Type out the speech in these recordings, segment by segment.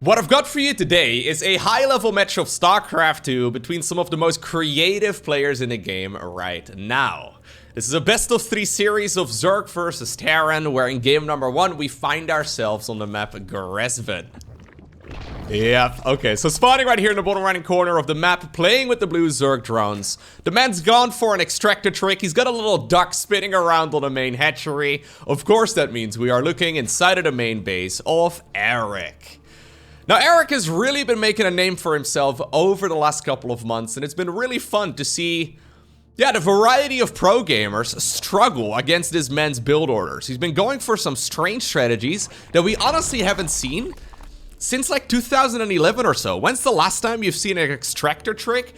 What I've got for you today is a high-level match of StarCraft 2 between some of the most creative players in the game right now. This is a best-of-3 series of Zerg versus Terran, where in game number 1 we find ourselves on the map Gresven. Yep, okay, so spawning right here in the bottom right corner of the map, playing with the blue Zerg drones. The man's gone for an extractor trick. He's got a little duck spinning around on the main hatchery. Of course, that means we are looking inside of the main base of Erik. Now, Erik has really been making a name for himself over the last couple of months, and it's been really fun to see, the variety of pro gamers struggle against this man's build orders. He's been going for some strange strategies that we honestly haven't seen since like 2011 or so. When's the last time you've seen an extractor trick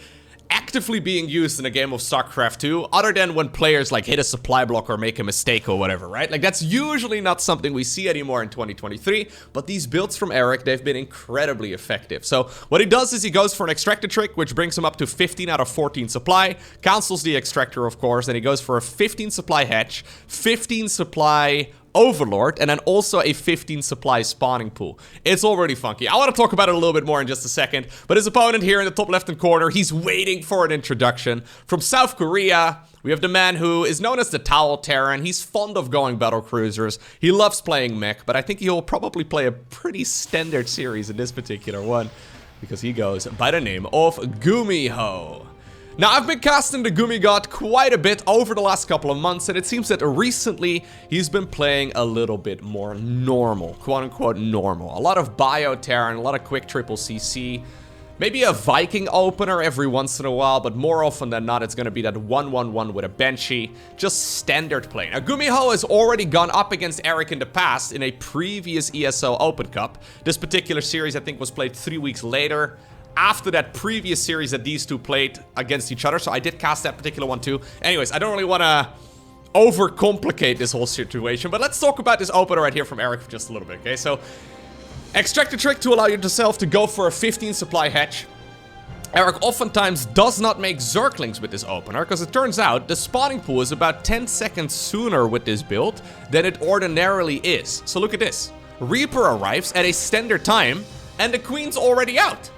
actively being used in a game of StarCraft 2, other than when players like hit a supply block or make a mistake or whatever, right? Like, that's usually not something we see anymore in 2023, but these builds from Erik, they've been incredibly effective. So what he does is he goes for an extractor trick, which brings him up to 15 out of 14 supply, cancels the extractor, of course, and he goes for a 15 supply hatch, 15 supply Overlord, and then also a 15 supply spawning pool. It's already funky. I want to talk about it a little bit more in just a second, but his opponent here in the top left-hand corner, he's waiting for an introduction. From South Korea, we have the man who is known as the Towel Terran. He's fond of going battle cruisers. He loves playing mech, but I think he'll probably play a pretty standard series in this particular one, because he goes by the name of GuMiho. Now, I've been casting the Gumi God quite a bit over the last couple of months, and it seems that recently he's been playing a little bit more normal, quote-unquote normal. A lot of Bio Terran, a lot of quick triple CC, maybe a Viking opener every once in a while, but more often than not, it's going to be that 1-1-1 with a Banshee, just standard play. Now, GuMiho has already gone up against Erik in the past in a previous ESO Open Cup. This particular series, I think, was played 3 weeks later, after that previous series that these two played against each other. So I did cast that particular one too. Anyways, I don't really want to overcomplicate this whole situation, but let's talk about this opener right here from Erik for just a little bit, okay? So, extract the trick to allow yourself to go for a 15 supply hatch. Erik oftentimes does not make Zerglings with this opener, because it turns out the spawning pool is about 10 seconds sooner with this build than it ordinarily is. So look at this. Reaper arrives at a standard time, and the Queen's already out.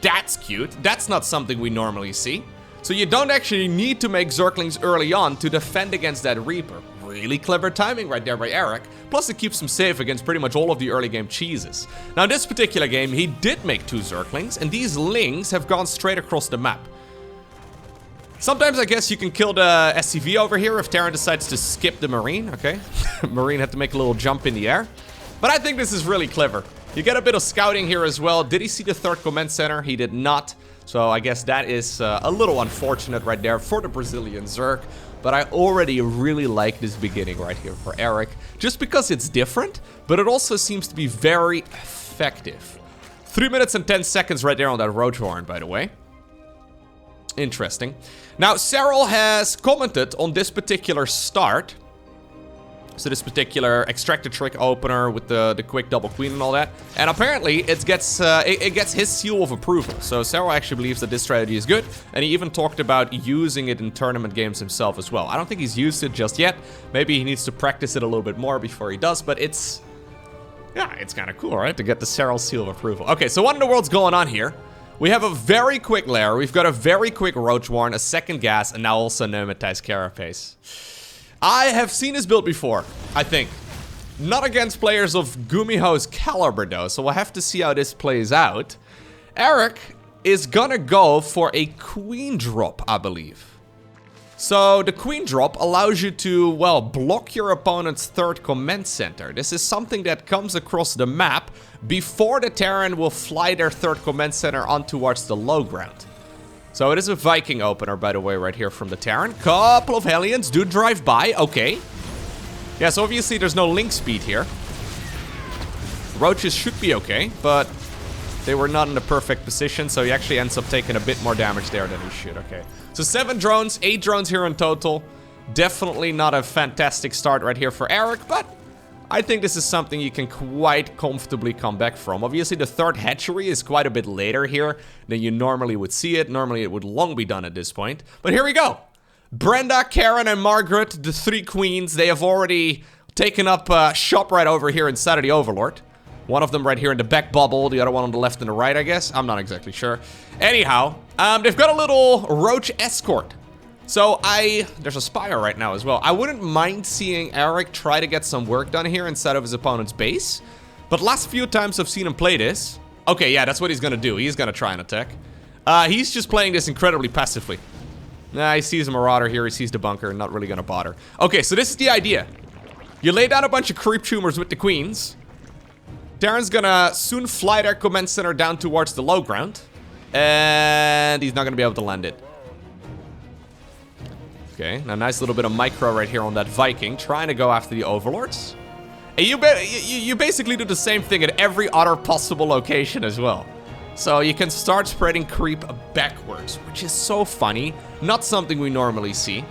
That's cute. That's not something we normally see. So you don't actually need to make Zerglings early on to defend against that Reaper. Really clever timing right there by Erik. Plus it keeps him safe against pretty much all of the early game cheeses. Now in this particular game, he did make 2 Zerglings, and these Lings have gone straight across the map. Sometimes I guess you can kill the SCV over here if Terran decides to skip the Marine, okay? Marine had to make a little jump in the air. But I think this is really clever. You get a bit of scouting here as well. Did he see the 3rd command center? He did not. So I guess that is a little unfortunate right there for the Brazilian Zerg. But I already really like this beginning right here for Erik. Just because it's different, but it also seems to be very effective. 3 minutes and 10 seconds right there on that Roadhorn, by the way. Interesting. Now, Cyril has commented on this particular start. So this particular extractor trick opener with the quick double queen and all that. And apparently it gets his seal of approval. So Cyril actually believes that this strategy is good. And he even talked about using it in tournament games himself as well. I don't think he's used it just yet. Maybe he needs to practice it a little bit more before he does. But it's kind of cool, right? To get the Cyril seal of approval. Okay, so what in the world's going on here? We have a very quick lair. We've got a very quick Roachwarn, a second gas, and now also Pneumatized Carapace. I have seen this build before, I think. Not against players of GuMiho's caliber though, so we'll have to see how this plays out. Erik is gonna go for a queen drop, I believe. So the queen drop allows you to, well, block your opponent's 3rd command center. This is something that comes across the map before the Terran will fly their 3rd command center on towards the low ground. So it is a Viking opener, by the way, right here from the Terran. Couple of Hellions do drive by, okay. Yeah, so obviously there's no link speed here. Roaches should be okay, but they were not in the perfect position, so he actually ends up taking a bit more damage there than he should, okay. So 7 drones, 8 drones here in total. Definitely not a fantastic start right here for Erik, but I think this is something you can quite comfortably come back from. Obviously, the 3rd hatchery is quite a bit later here than you normally would see it. Normally, it would long be done at this point. But here we go. Brenda, Karen, and Margaret, the 3 queens, they have already taken up shop right over here inside of the Overlord. One of them right here in the back bubble, the other one on the left and the right, I guess. I'm not exactly sure. Anyhow, they've got a little roach escort. So there's a spire right now as well. I wouldn't mind seeing Erik try to get some work done here inside of his opponent's base. But last few times I've seen him play this. Okay, yeah, that's what he's gonna do. He's gonna try and attack. He's just playing this incredibly passively. Nah, he sees a marauder here, he sees the bunker, not really gonna bother. Okay, so this is the idea. You lay down a bunch of creep tumors with the queens. Terran's gonna soon fly their command center down towards the low ground. And he's not gonna be able to land it. Okay, now nice little bit of micro right here on that Viking, trying to go after the overlords. And you basically do the same thing at every other possible location as well. So you can start spreading creep backwards, which is so funny. Not something we normally see.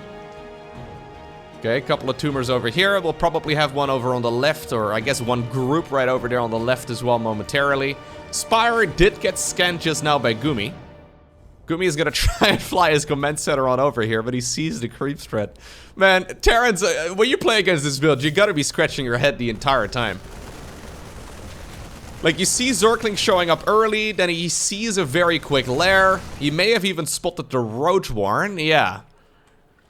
Okay, a couple of tumors over here. We'll probably have one over on the left, or I guess one group right over there on the left as well momentarily. Spire did get scanned just now by Gumi. Gumi is gonna try and fly his command center on over here, but he sees the creep spread. Man, Terrans, when you play against this build, you gotta be scratching your head the entire time. Like, you see Zergling showing up early, then he sees a very quick lair. He may have even spotted the roach warren, yeah.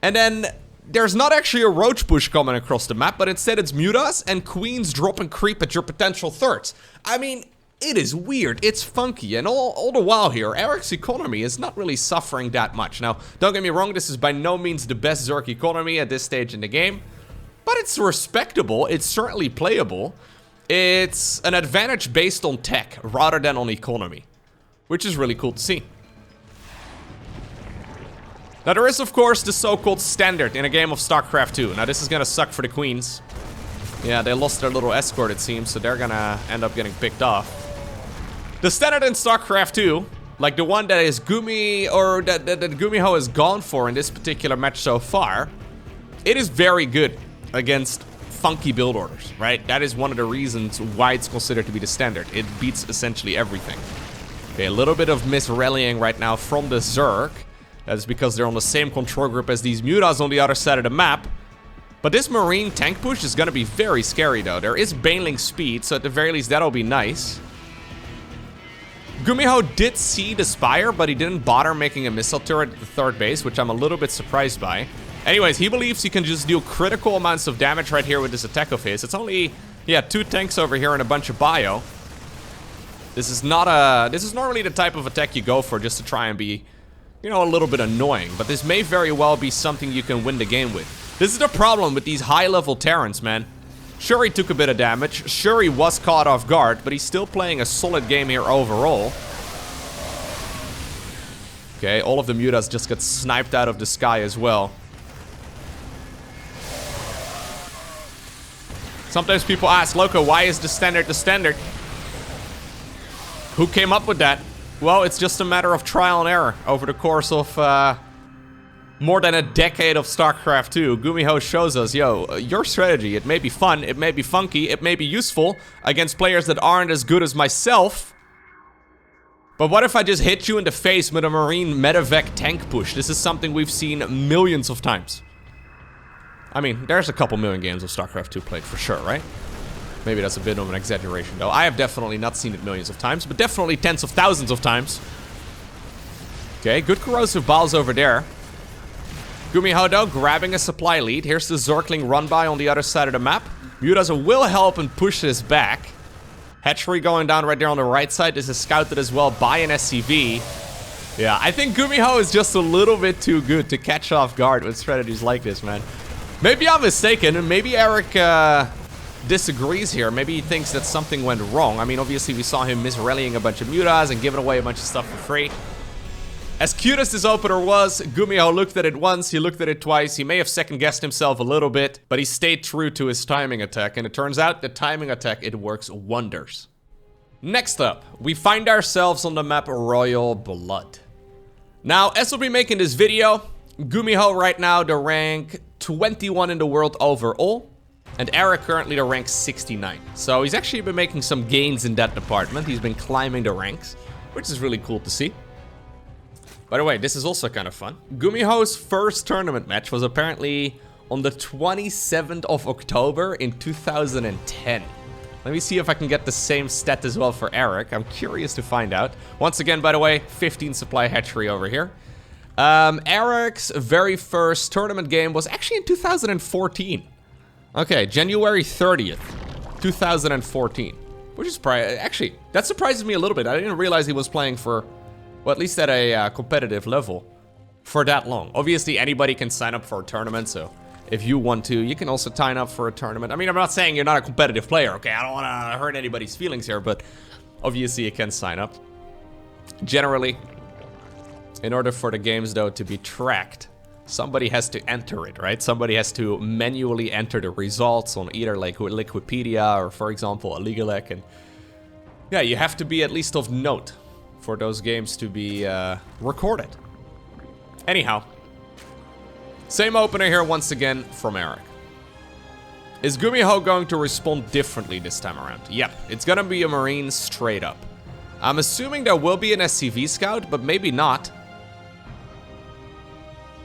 And then there's not actually a roach bush coming across the map, but instead it's mutas and queens dropping creep at your potential thirds. I mean, it is weird, it's funky, and all the while here, Erik's economy is not really suffering that much. Now, don't get me wrong, this is by no means the best Zerg economy at this stage in the game, but it's respectable, it's certainly playable. It's an advantage based on tech rather than on economy, which is really cool to see. Now there is of course the so-called standard in a game of StarCraft 2. Now this is gonna suck for the queens. Yeah, they lost their little escort it seems, so they're gonna end up getting picked off. The standard in StarCraft 2, like the one that is Gumi, or that GuMiho has gone for in this particular match so far, it is very good against funky build orders, right? That is one of the reasons why it's considered to be the standard. It beats essentially everything. Okay, a little bit of mis-rallying right now from the Zerg. That's because they're on the same control group as these mutas on the other side of the map. But this marine tank push is gonna be very scary though. There is baneling speed, so at the very least that'll be nice. GuMiho did see the spire, but he didn't bother making a missile turret at the third base, which I'm a little bit surprised by. Anyways, he believes he can just deal critical amounts of damage right here with this attack of his. It's only, yeah, 2 tanks over here and a bunch of bio. This is normally the type of attack you go for just to try and be, you know, a little bit annoying. But this may very well be something you can win the game with. This is the problem with these high-level Terrans, man. Sure, he took a bit of damage. Sure, he was caught off guard, but he's still playing a solid game here overall. Okay, all of the mutas just got sniped out of the sky as well. Sometimes people ask, Loko, why is the standard the standard? Who came up with that? Well, it's just a matter of trial and error over the course of more than a decade of StarCraft 2. GuMiho shows us, yo, your strategy, it may be fun, it may be funky, it may be useful against players that aren't as good as myself. But what if I just hit you in the face with a marine medevac tank push? This is something we've seen millions of times. I mean, there's a couple million games of StarCraft 2 played for sure, right? Maybe that's a bit of an exaggeration, though. I have definitely not seen it millions of times, but definitely tens of thousands of times. Okay, good corrosive balls over there. GuMiho, though, grabbing a supply lead. Here's the Zergling run by on the other side of the map. Mutasa will help and push this back. Hatchery going down right there on the right side. This is scouted as well by an SCV. Yeah, I think GuMiho is just a little bit too good to catch off guard with strategies like this, man. Maybe I'm mistaken, and maybe Erik disagrees here. Maybe he thinks that something went wrong. I mean, obviously we saw him mis-rallying a bunch of mutas and giving away a bunch of stuff for free. As cute as this opener was, GuMiho looked at it once, he looked at it twice, he may have second-guessed himself a little bit, but he stayed true to his timing attack, and it turns out the timing attack, it works wonders. Next up, we find ourselves on the map Royal Blood. Now, as we'll be making this video, GuMiho right now the rank 21 in the world overall, and Erik currently the rank 69. So he's actually been making some gains in that department. He's been climbing the ranks, which is really cool to see. By the way, this is also kind of fun. GuMiho's first tournament match was apparently on the 27th of October in 2010. Let me see if I can get the same stat as well for Erik. I'm curious to find out. Once again, by the way, 15 supply hatchery over here. Erik's very first tournament game was actually in 2014. Okay, January 30th, 2014. Which is probably, actually, that surprises me a little bit. I didn't realize he was playing for, well, at least at a competitive level for that long. Obviously, anybody can sign up for a tournament, so if you want to, you can also sign up for a tournament. I mean, I'm not saying you're not a competitive player, okay? I don't want to hurt anybody's feelings here, but obviously you can sign up. Generally, in order for the games, though, to be tracked, somebody has to enter it, right? Somebody has to manually enter the results on either like Wikipedia or, for example, a Legalec. And yeah, you have to be at least of note for those games to be recorded. Anyhow, same opener here once again from Erik. Is GuMiho going to respond differently this time around? Yep, it's gonna be a Marine straight up. I'm assuming there will be an SCV scout, but maybe not.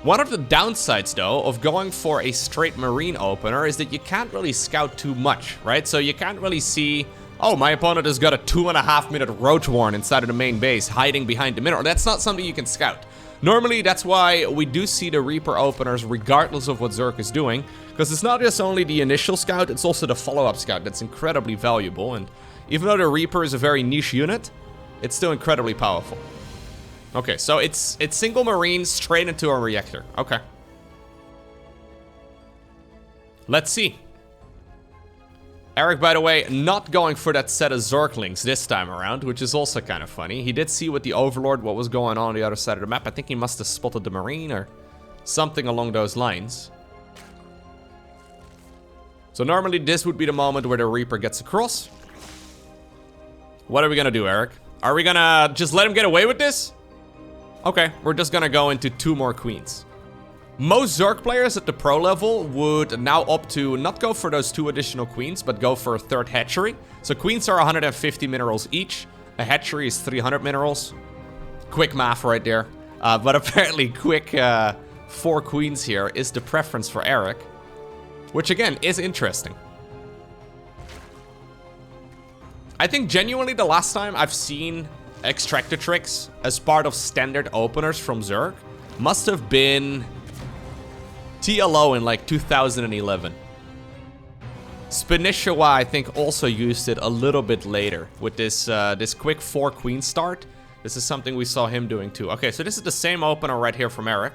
One of the downsides, though, of going for a straight Marine opener is that you can't really scout too much, right? So you can't really see, oh, my opponent has got a 2.5-minute Roach Warren inside of the main base, hiding behind the mineral. That's not something you can scout. Normally, that's why we do see the Reaper openers regardless of what Zerg is doing, because it's not just only the initial scout, it's also the follow-up scout that's incredibly valuable. And even though the Reaper is a very niche unit, it's still incredibly powerful. Okay, so it's single Marine straight into a reactor. Okay. Let's see. Erik, by the way, not going for that set of Zerglings this time around, which is also kind of funny. He did see with the Overlord what was going on the other side of the map. I think he must have spotted the Marine or something along those lines. So normally this would be the moment where the Reaper gets across. What are we gonna do, Erik? Are we gonna just let him get away with this? Okay, we're just gonna go into 2 more Queens. Most Zerg players at the pro level would now opt to not go for those 2 additional Queens, but go for a 3rd hatchery. So Queens are 150 minerals each. A hatchery is 300 minerals. Quick math right there. But apparently quick 4 Queens here is the preference for Erik. Which again, is interesting. I think genuinely the last time I've seen Extractor-Trix as part of standard openers from Zerg must have been TLO in like 2011. Spinishawa, I think, also used it a little bit later with this this quick 4 Queen start. This is something we saw him doing too. Okay, so this is the same opener right here from Erik.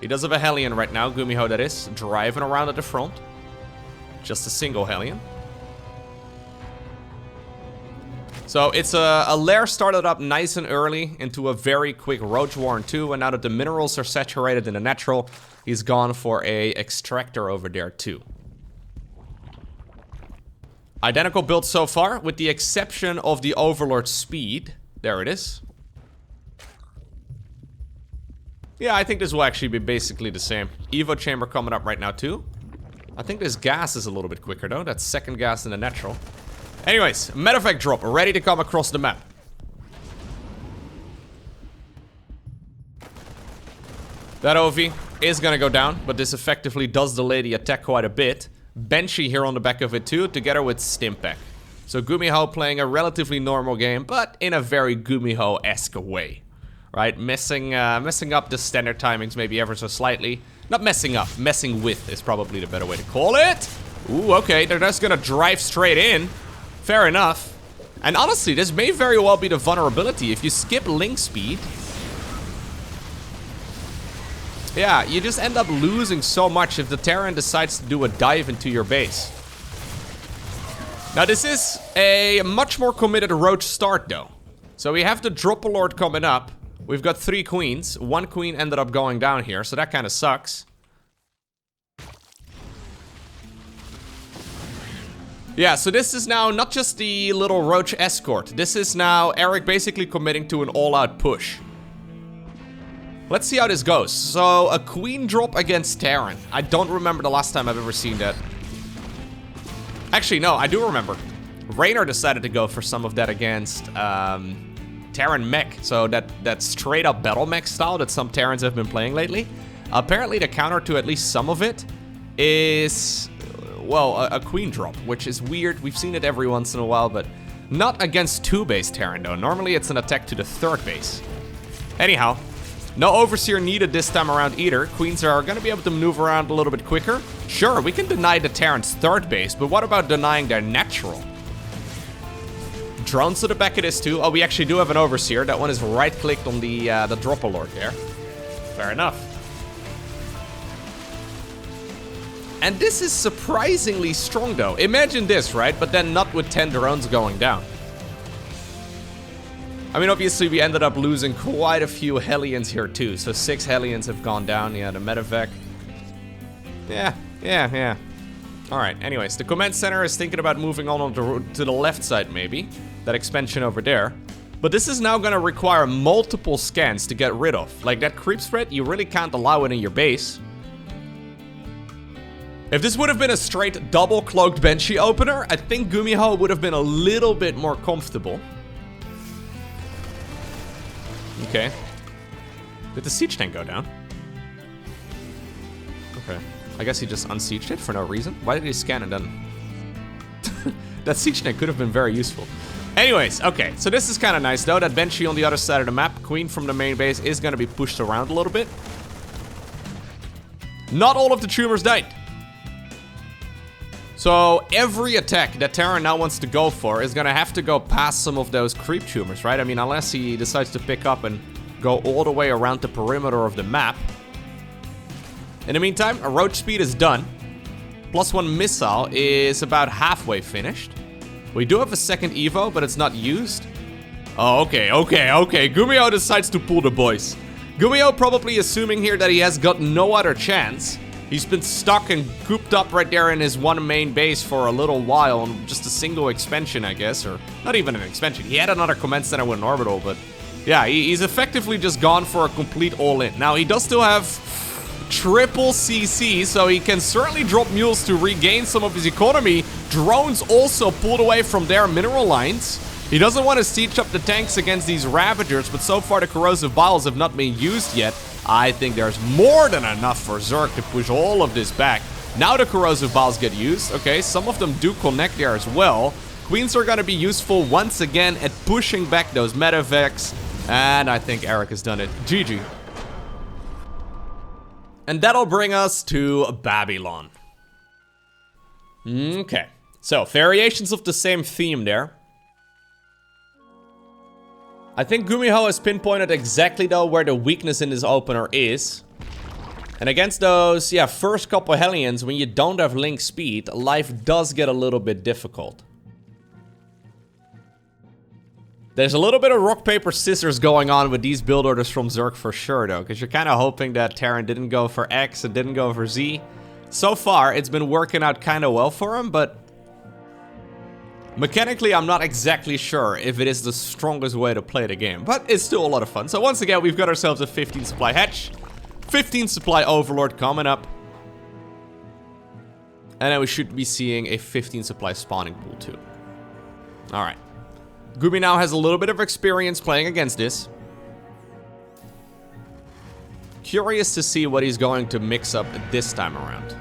He does have a Hellion right now, GuMiho that is, driving around at the front. Just a single Hellion. So it's a lair started up nice and early into a very quick Roach Warren too, and now that the minerals are saturated in the natural, he's gone for a extractor over there too. Identical build so far, with the exception of the Overlord speed. There it is. Yeah, I think this will actually be basically the same. Evo chamber coming up right now too. I think this gas is a little bit quicker though. That's 2nd gas in the natural. Anyways, medevac drop, ready to come across the map. That OV is gonna go down, but this effectively does delay the attack quite a bit. Banshee here on the back of it too, together with Stimpack. So GuMiho playing a relatively normal game, but in a very GuMiho-esque way. Right, messing up the standard timings maybe ever so slightly. Not messing up, messing with is probably the better way to call it. Ooh, okay, they're just gonna drive straight in. Fair enough. And honestly, this may very well be the vulnerability. If you skip link speed, yeah, you just end up losing so much if the Terran decides to do a dive into your base. Now this is a much more committed Roach start though. So we have the Dropper Lord coming up. We've got 3 Queens. 1 Queen ended up going down here, so that kind of sucks. Yeah, so this is now not just the little Roach escort. This is now Erik basically committing to an all-out push. Let's see how this goes. So, a Queen drop against Terran. I don't remember the last time I've ever seen that. Actually, no, I do remember. Raynor decided to go for some of that against Terran mech. So that straight up battle mech style that some Terrans have been playing lately. Apparently the counter to at least some of it is well, a queen drop, which is weird. We've seen it every once in a while, but not against 2-base Terran, though. Normally, it's an attack to the 3rd base. Anyhow, no Overseer needed this time around either. Queens are going to be able to move around a little bit quicker. Sure, we can deny the Terran's 3rd base, but what about denying their natural? Drones to the back of this too. Oh, we actually do have an Overseer. That one is right-clicked on the drop alert there. Fair enough. And this is surprisingly strong, though. Imagine this, right? But then not with 10 drones going down. I mean, obviously, we ended up losing quite a few Hellions here, too. So 6 Hellions have gone down. Yeah, the medevac. Yeah. Alright, anyways. The command center is thinking about moving on to the left side, maybe. That expansion over there. But this is now going to require multiple scans to get rid of. Like, that creep spread, you really can't allow it in your base. If this would have been a straight double-cloaked Banshee opener, I think GuMiho would have been a little bit more comfortable. Okay. Did the siege tank go down? Okay. I guess he just unsieged it for no reason. Why did he scan it then? That siege tank could have been very useful. Anyways, okay. So this is kind of nice, though. That Banshee on the other side of the map, Queen from the main base, is going to be pushed around a little bit. Not all of the tumors died. So every attack that Terran now wants to go for is going to have to go past some of those creep tumors, right? I mean, unless he decides to pick up and go all the way around the perimeter of the map. In the meantime, a roach speed is done. +1 missile is about halfway finished. We do have a second Evo, but it's not used. Oh, okay. GuMiho decides to pull the boys. GuMiho probably assuming here that he has got no other chance. He's been stuck and cooped up right there in his one main base for a little while on just a single expansion, I guess. Or not even an expansion. He had another command center with an orbital, but yeah, he's effectively just gone for a complete all-in. Now, he does still have triple CC, so he can certainly drop mules to regain some of his economy. Drones also pulled away from their mineral lines. He doesn't want to siege up the tanks against these Ravagers, but so far the corrosive vials have not been used yet. I think there's more than enough for Zerg to push all of this back. Now the corrosive vials get used. Okay, some of them do connect there as well. Queens are going to be useful once again at pushing back those medevacs. And I think Erik has done it. GG. And that'll bring us to Babylon. Okay, so variations of the same theme there. I think GuMiho has pinpointed exactly, though, where the weakness in this opener is. And against those, yeah, first couple Hellions, when you don't have link speed, life does get a little bit difficult. There's a little bit of rock, paper, scissors going on with these build orders from Zerg for sure, though. Because you're kind of hoping that Terran didn't go for X and didn't go for Z. So far, it's been working out kind of well for him, but mechanically, I'm not exactly sure if it is the strongest way to play the game, but it's still a lot of fun. So once again, we've got ourselves a 15 supply hatch, 15 supply overlord coming up, and then we should be seeing a 15 supply spawning pool too. All right, Gumi now has a little bit of experience playing against this. Curious to see what he's going to mix up this time around.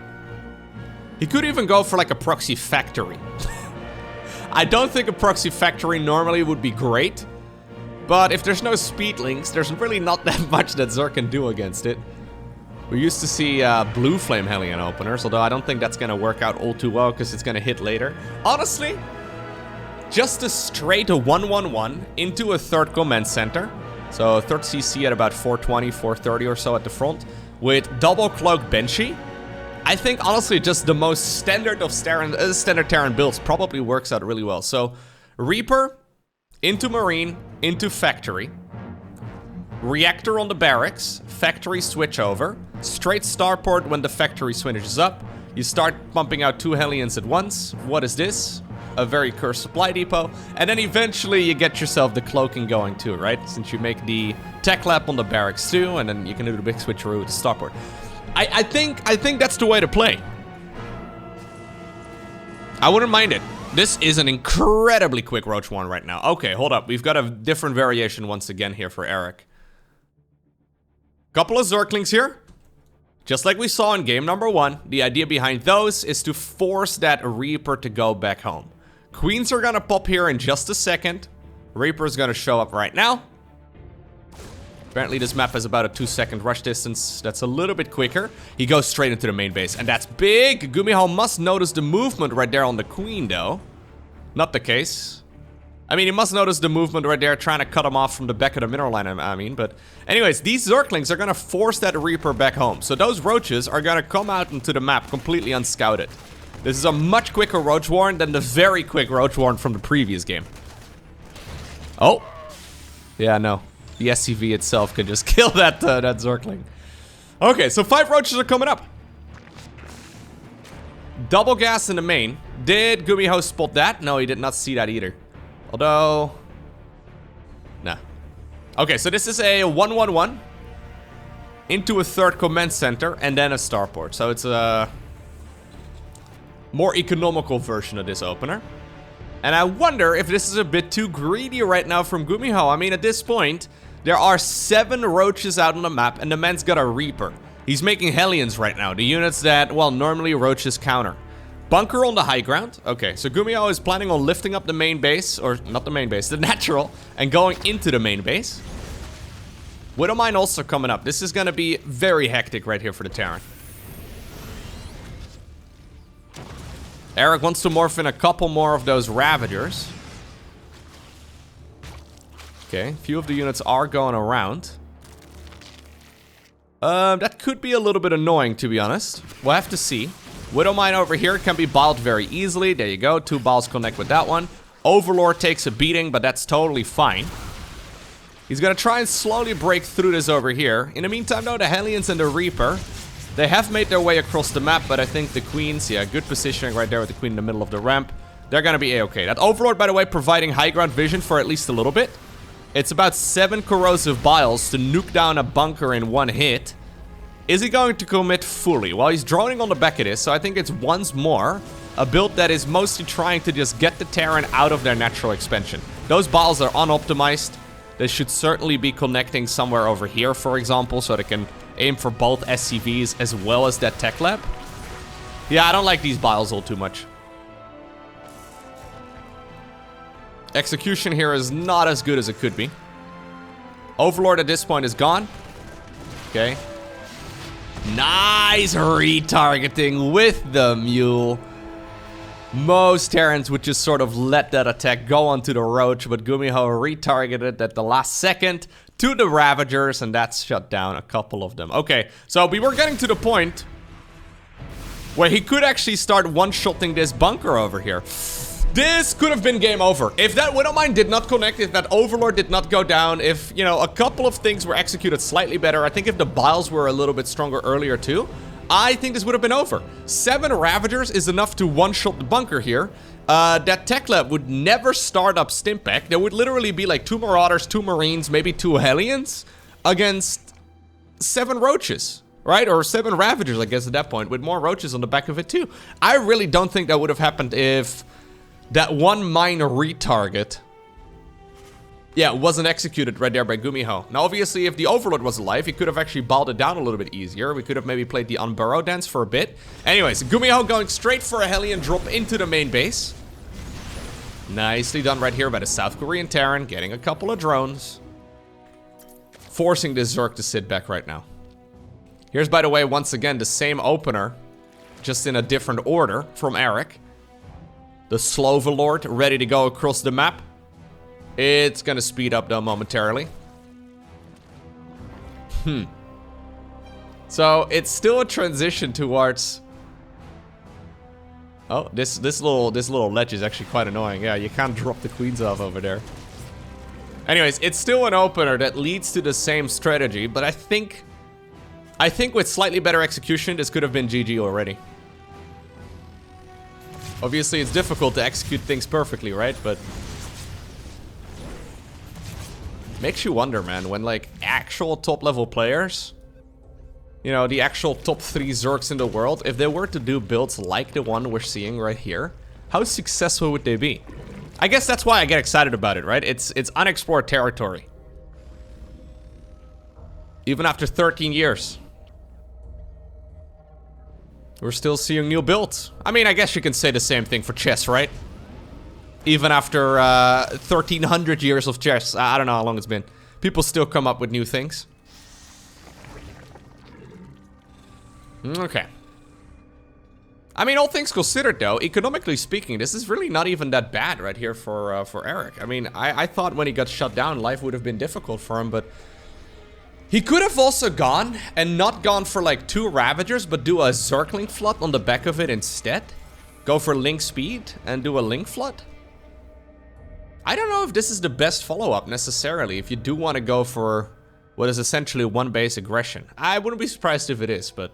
He could even go for like a proxy factory. I don't think a proxy factory normally would be great, but if there's no speed links, there's really not that much that Zerg can do against it. We used to see blue flame Hellion openers, although I don't think that's going to work out all too well because it's going to hit later. Honestly, just a straight 1-1-1 into a third command center. So third CC at about 420, 430 or so at the front with double cloak Banshee. I think, honestly, just the most standard of standard Terran builds probably works out really well. So, Reaper, into Marine, into Factory. Reactor on the Barracks, Factory switch over. Straight Starport when the Factory switches up. You start pumping out 2 Hellions at once. What is this? A very cursed supply depot. And then eventually you get yourself the cloaking going too, right? Since you make the tech lab on the Barracks too, and then you can do the big switcheroo with the Starport. I think that's the way to play. I wouldn't mind it. This is an incredibly quick Roach 1 right now. Okay, hold up. We've got a different variation once again here for Erik. Couple of Zerglings here. Just like we saw in game number 1, the idea behind those is to force that Reaper to go back home. Queens are gonna pop here in just a second. Reaper's gonna show up right now. Apparently this map has about a 2-second rush distance. That's a little bit quicker. He goes straight into the main base, and that's big. GuMiho must notice the movement right there on the Queen, though. Not the case. I mean, he must notice the movement right there, trying to cut him off from the back of the mineral line, I mean. But anyways, these Zerglings are gonna force that Reaper back home. So those roaches are gonna come out into the map completely unscouted. This is a much quicker Roach Warren than the very quick Roach Warren from the previous game. Oh. Yeah, no. The SCV itself can just kill that Zergling. Okay, so 5 roaches are coming up. Double gas in the main. Did GuMiho spot that? No, he did not see that either. Although... Nah. Okay, so this is a 1-1-1. Into a 3rd command center and then a starport. So it's a more economical version of this opener. And I wonder if this is a bit too greedy right now from GuMiho. I mean, at this point... There are 7 roaches out on the map, and the man's got a Reaper. He's making Hellions right now, the units that, well, normally roaches counter. Bunker on the high ground. Okay, so GuMiho is planning on lifting up the main base, or not the main base, the natural, and going into the main base. Widowmine also coming up. This is gonna be very hectic right here for the Terran. Erik wants to morph in a couple more of those Ravagers. Okay, a few of the units are going around. That could be a little bit annoying, to be honest. We'll have to see. Widowmine over here can be balled very easily. There you go, 2 balls connect with that one. Overlord takes a beating, but that's totally fine. He's gonna try and slowly break through this over here. In the meantime, though, the Hellions and the Reaper, they have made their way across the map, but I think the Queens, yeah, good positioning right there with the Queen in the middle of the ramp. They're gonna be A-okay. That Overlord, by the way, providing high ground vision for at least a little bit. It's about 7 corrosive biles to nuke down a bunker in 1 hit. Is he going to commit fully? Well, he's droning on the back of this, so I think it's once more a build that is mostly trying to just get the Terran out of their natural expansion. Those biles are unoptimized. They should certainly be connecting somewhere over here, for example, so they can aim for both SCVs as well as that tech lab. Yeah, I don't like these biles all too much. Execution here is not as good as it could be. Overlord at this point is gone. Okay. Nice retargeting with the mule. Most Terrans would just sort of let that attack go onto the Roach, but GuMiho retargeted at the last second to the Ravagers, and that's shut down a couple of them. Okay, so we were getting to the point where he could actually start one-shotting this bunker over here. This could have been game over. If that Widowmine did not connect, if that Overlord did not go down, if, you know, a couple of things were executed slightly better, I think if the biles were a little bit stronger earlier too, I think this would have been over. 7 Ravagers is enough to one-shot the bunker here. That tech lab would never start up Stimpack. There would literally be like 2 Marauders, 2 Marines, maybe 2 Hellions against 7 Roaches. Right? Or 7 Ravagers, I guess, at that point, with more Roaches on the back of it too. I really don't think that would have happened if that 1 mine retarget, yeah, wasn't executed right there by GuMiho. Now, obviously, if the Overlord was alive, he could have actually balled it down a little bit easier. We could have maybe played the Unburrow dance for a bit. Anyways, GuMiho going straight for a Hellion drop into the main base. Nicely done right here by the South Korean Terran, getting a couple of drones. Forcing this Zerg to sit back right now. Here's, by the way, once again, the same opener, just in a different order from Erik. The Slovelord ready to go across the map. It's gonna speed up though momentarily. So it's still a transition towards. Oh, this little ledge is actually quite annoying. Yeah, you can't drop the queens off over there. Anyways, it's still an opener that leads to the same strategy, but I think with slightly better execution, this could have been GG already. Obviously, it's difficult to execute things perfectly, right? But makes you wonder, man, when like actual top-level players, you know, the actual top 3 Zergs in the world, if they were to do builds like the one we're seeing right here, how successful would they be? I guess that's why I get excited about it, right? It's unexplored territory. Even after 13 years. We're still seeing new builds. I mean, I guess you can say the same thing for chess, right? Even after 1,300 years of chess, I don't know how long it's been. People still come up with new things. Okay. I mean, all things considered, though, economically speaking, this is really not even that bad right here for Erik. I mean, I thought when he got shut down, life would have been difficult for him, but he could have also gone and not gone for like 2 Ravagers, but do a Zergling flood on the back of it instead. Go for link speed and do a link flood. I don't know if this is the best follow-up necessarily, if you do want to go for what is essentially one base aggression. I wouldn't be surprised if it is, but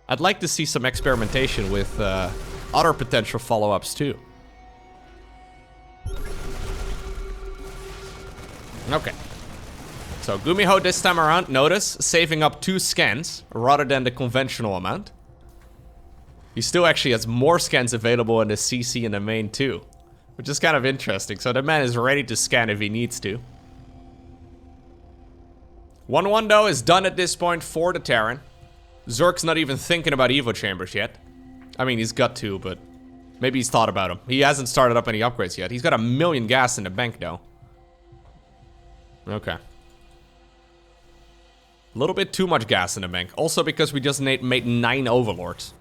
I'd like to see some experimentation with other potential follow-ups too. Okay. So GuMiho this time around, notice, saving up 2 scans rather than the conventional amount. He still actually has more scans available in the CC and the main too, which is kind of interesting. So the man is ready to scan if he needs to. 1-1 though is done at this point for the Terran. Zerg's not even thinking about Evo Chambers yet. I mean, he's got to, but maybe he's thought about them. He hasn't started up any upgrades yet. He's got 1 million gas in the bank though. Okay. A little bit too much gas in the bank. Also because we just made 9 Overlords.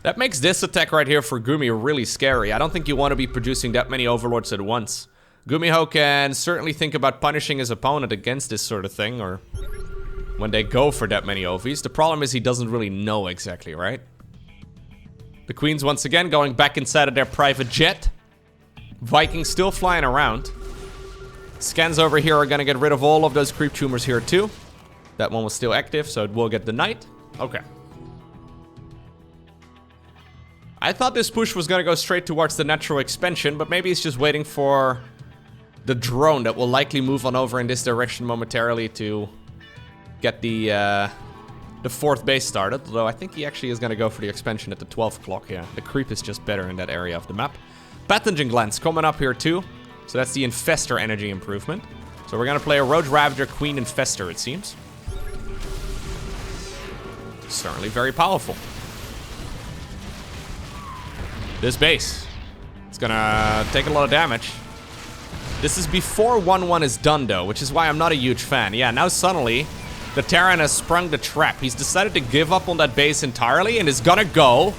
That makes this attack right here for Gumi really scary. I don't think you want to be producing that many Overlords at once. GuMiho can certainly think about punishing his opponent against this sort of thing, or when they go for that many OVs. The problem is he doesn't really know exactly, right? The Queens once again going back inside of their private jet. Vikings still flying around. Scans over here are gonna get rid of all of those creep tumors here too. That one was still active, so it will get the knight. Okay. I thought this push was gonna go straight towards the natural expansion, but maybe he's just waiting for the drone that will likely move on over in this direction momentarily to get the 4th base started. Although I think he actually is gonna go for the expansion at the 12 o'clock, yeah. The creep is just better in that area of the map. Pathogen Glance coming up here too. So that's the Infestor energy improvement. So we're gonna play a Roach Ravager Queen Infestor, it seems. Certainly very powerful. This base, it's gonna take a lot of damage. This is before 1-1 is done though, which is why I'm not a huge fan. Yeah, now suddenly, the Terran has sprung the trap. He's decided to give up on that base entirely and is gonna go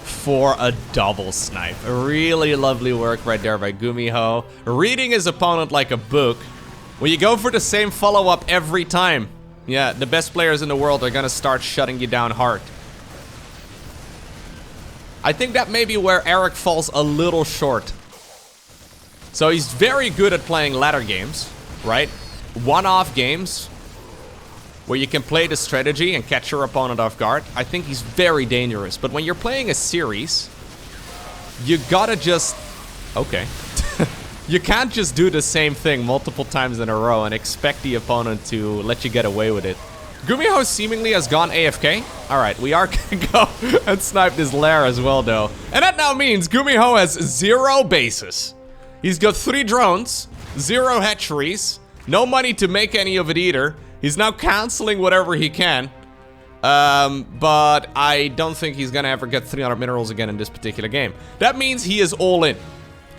for a double snipe. Really lovely work right there by GuMiho. Reading his opponent like a book. When you go for the same follow-up every time, yeah, the best players in the world are gonna start shutting you down hard. I think that may be where Erik falls a little short. So he's very good at playing ladder games, right? One-off games where you can play the strategy and catch your opponent off guard. I think he's very dangerous. But when you're playing a series, you gotta just... Okay. You can't just do the same thing multiple times in a row and expect the opponent to let you get away with it. GuMiho seemingly has gone AFK. Alright, we are gonna go and snipe this lair as well though. And that now means GuMiho has 0 bases. He's got 3 drones, 0 hatcheries, no money to make any of it either. He's now canceling whatever he can. But I don't think he's gonna ever get 300 minerals again in this particular game. That means he is all in.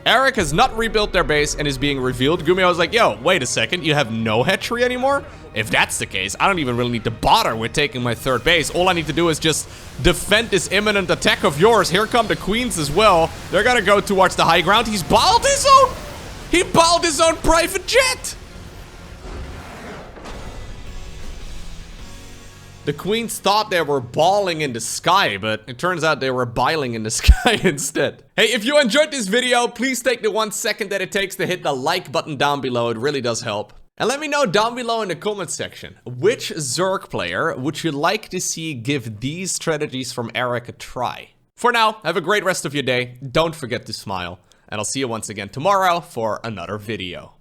Erik has not rebuilt their base and is being revealed. GuMiho is like, yo, wait a second, you have no hatchery anymore? If that's the case, I don't even really need to bother with taking my 3rd base. All I need to do is just defend this imminent attack of yours. Here come the Queens as well. They're gonna go towards the high ground. He's balled his own! He balled his own private jet! The Queens thought they were balling in the sky, but it turns out they were biling in the sky instead. Hey, if you enjoyed this video, please take the 1 second that it takes to hit the like button down below. It really does help. And let me know down below in the comment section, which Zerg player would you like to see give these strategies from Erik a try? For now, have a great rest of your day. Don't forget to smile. And I'll see you once again tomorrow for another video.